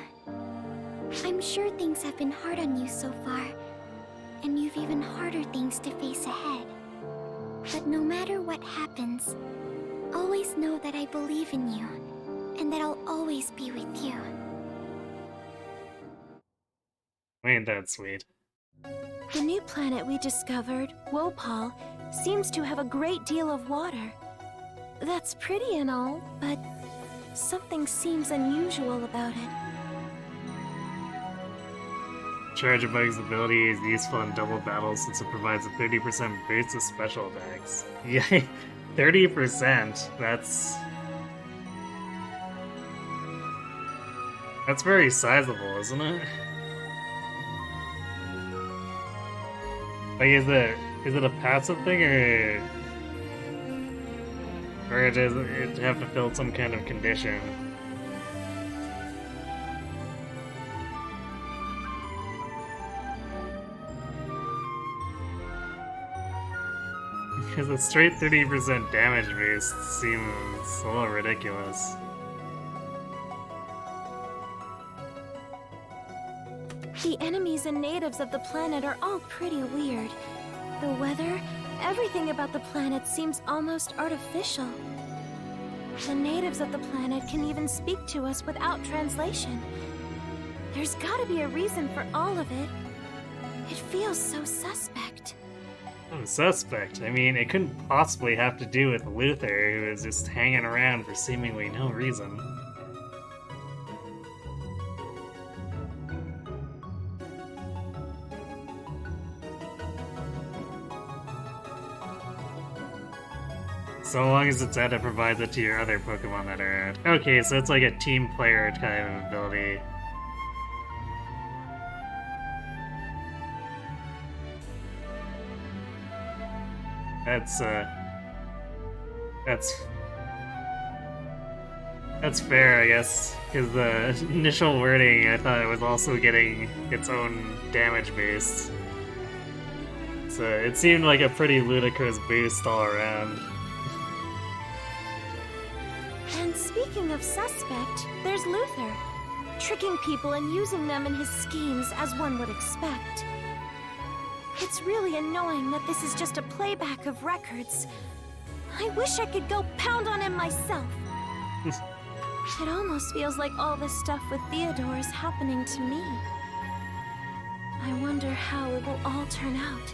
I'm sure things have been hard on you so far, and you've even harder things to face ahead. But no matter what happens, always know that I believe in you, and that I'll always be with you. Ain't that sweet? The new planet we discovered, Wopal, seems to have a great deal of water. That's pretty and all, but something seems unusual about it. Charge a bug's ability is useful in double battles since it provides a 30% boost to special attacks. Yeah, 30%. That's very sizable, isn't it? Like, is it a passive thing or does it have to fill some kind of condition? Because a straight 30% damage boost seems a little ridiculous. The enemies and natives of the planet are all pretty weird. The weather, everything about the planet seems almost artificial. The natives of the planet can even speak to us without translation. There's gotta be a reason for all of it. It feels so suspect. I'm suspect. I mean, it couldn't possibly have to do with Luther, who is just hanging around for seemingly no reason. So long as it's Etta provides it to your other Pokemon that are out. Okay, so it's like a team player kind of ability. That's that's fair, I guess, because the initial wording, I thought it was also getting its own damage boost. So it seemed like a pretty ludicrous boost all around. And speaking of suspect, there's Luther. Tricking people and using them in his schemes as one would expect. It's really annoying that this is just a playback of records. I wish I could go pound on him myself. It almost feels like all this stuff with Theodore is happening to me. I wonder how it will all turn out.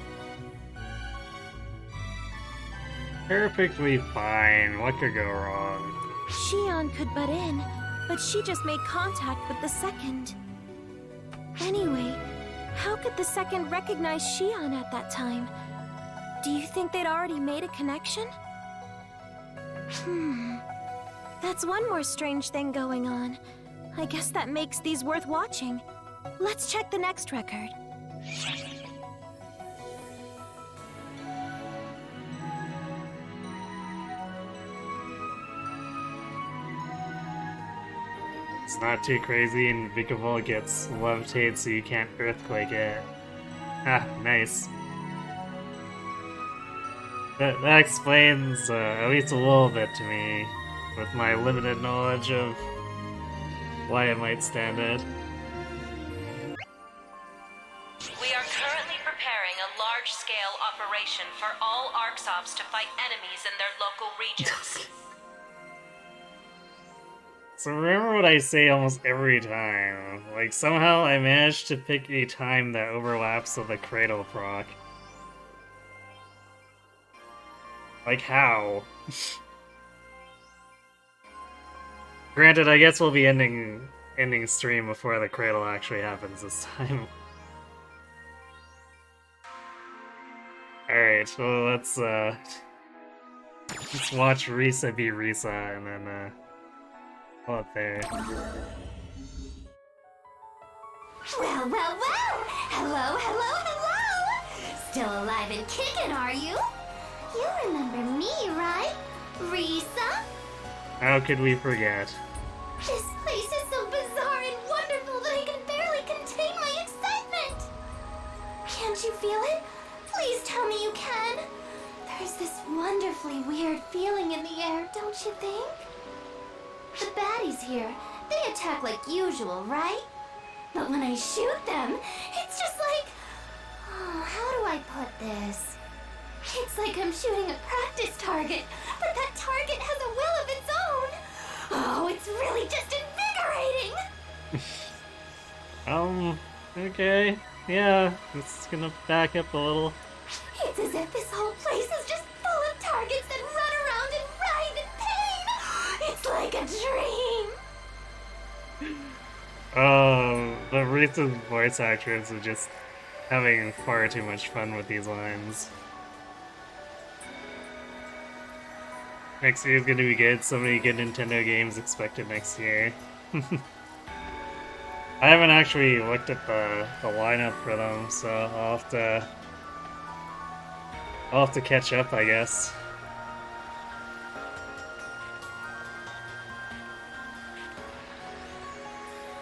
Perfectly fine. What could go wrong? Shion could butt in, but she just made contact with the second. Anyway, how could the second recognize Shion at that time? Do you think they'd already made a connection? That's one more strange thing going on. I guess that makes these worth watching. Let's check the next record. It's not too crazy, and Vikavolt gets levitated so you can't earthquake it. Ah, nice. That explains at least a little bit to me, with my limited knowledge of why it might stand it. We are currently preparing a large-scale operation for all Arxops to fight enemies in their local regions. So remember what I say almost every time. Like, somehow I managed to pick a time that overlaps with the Cradle proc. Like, how? Granted, I guess we'll be ending stream before the Cradle actually happens this time. Alright, so let's watch Risa be Risa, and then, pull it there. Well, well, well! Hello, hello, hello! Still alive and kicking, are you? You remember me, right? Risa? How could we forget? This place is so bizarre and wonderful that I can barely contain my excitement! Can't you feel it? Please tell me you can. There's this wonderfully weird feeling in the air, don't you think? The baddies here, they attack like usual, right? But when I shoot them, it's just like... Oh, how do I put this? It's like I'm shooting a practice target, but that target has a will of its own. Oh, it's really just invigorating. Okay. Yeah, it's gonna back up a little. It's as if this whole place is just full of targets that run around and writhe in pain. It's like a dream. The recent voice actress is just having far too much fun with these lines. Next year is gonna be good. So many good Nintendo games expected next year. I haven't actually looked at the lineup for them, so I'll have to catch up, I guess.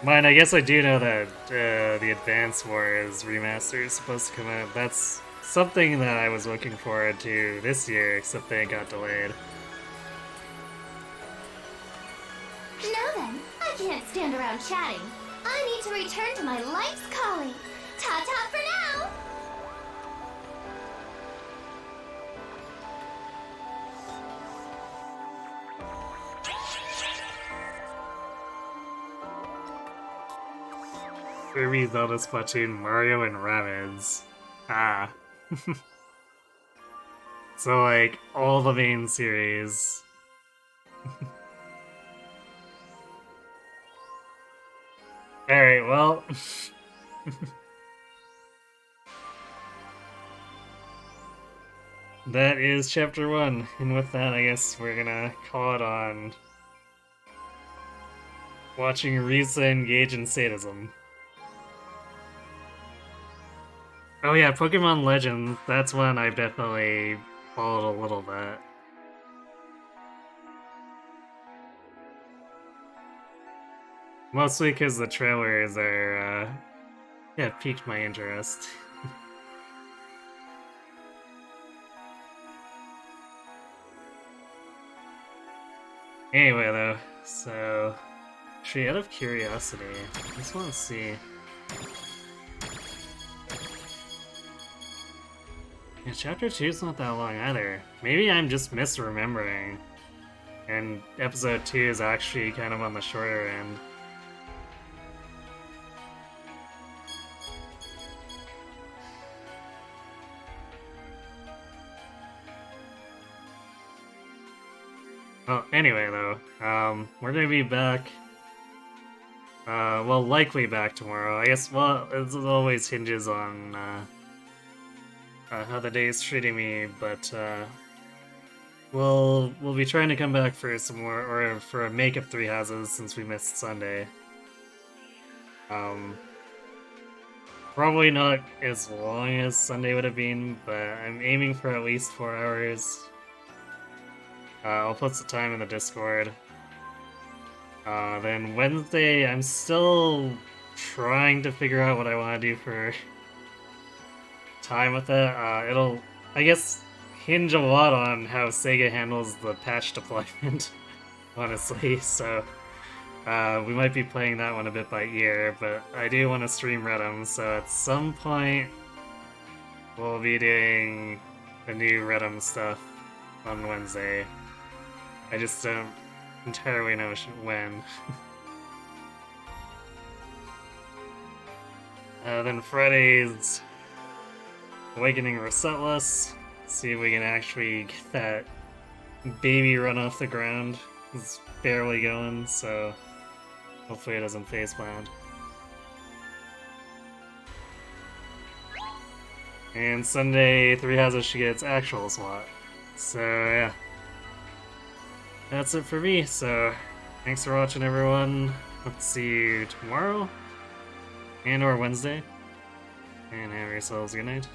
Mine, I guess I do know that the Advance Wars remaster is supposed to come out. That's something that I was looking forward to this year, except they got delayed. Now then, I can't stand around chatting. I need to return to my life's calling. Ta-ta for now! Kirby, Zelda, Splatoon, Mario, and Rabbids. Ah. So, like, all the main series. Alright, well... that is Chapter 1, and with that, I guess we're gonna call it on watching Risa engage in sadism. Oh yeah, Pokemon Legends, that's one I've definitely followed a little bit. Mostly because the trailers are, yeah, piqued my interest. Anyway, though, so actually, out of curiosity, I just want to see. Yeah, chapter 2 is not that long either. Maybe I'm just misremembering, and episode 2 is actually kind of on the shorter end. Well, anyway, though, we're gonna be back. Well, likely back tomorrow. I guess. Well, it always hinges on how the day is treating me, but we'll be trying to come back for some more, or for a makeup 3 houses since we missed Sunday. Probably not as long as Sunday would have been, but I'm aiming for at least 4 hours. I'll put some time in the Discord. Then Wednesday, I'm still trying to figure out what I want to do for time with it. It'll, I guess, hinge a lot on how Sega handles the patch deployment, honestly, so we might be playing that one a bit by ear, but I do want to stream Redum, so at some point we'll be doing the new Redum stuff on Wednesday. I just don't entirely know when. Then Friday's Awakening Resetless. See if we can actually get that baby run off the ground. It's barely going, so hopefully it doesn't faceplant. And Sunday, 3 houses she gets actual slot. So yeah. That's it for me, so thanks for watching, everyone. Let's see you tomorrow and or Wednesday. And have yourselves a good night.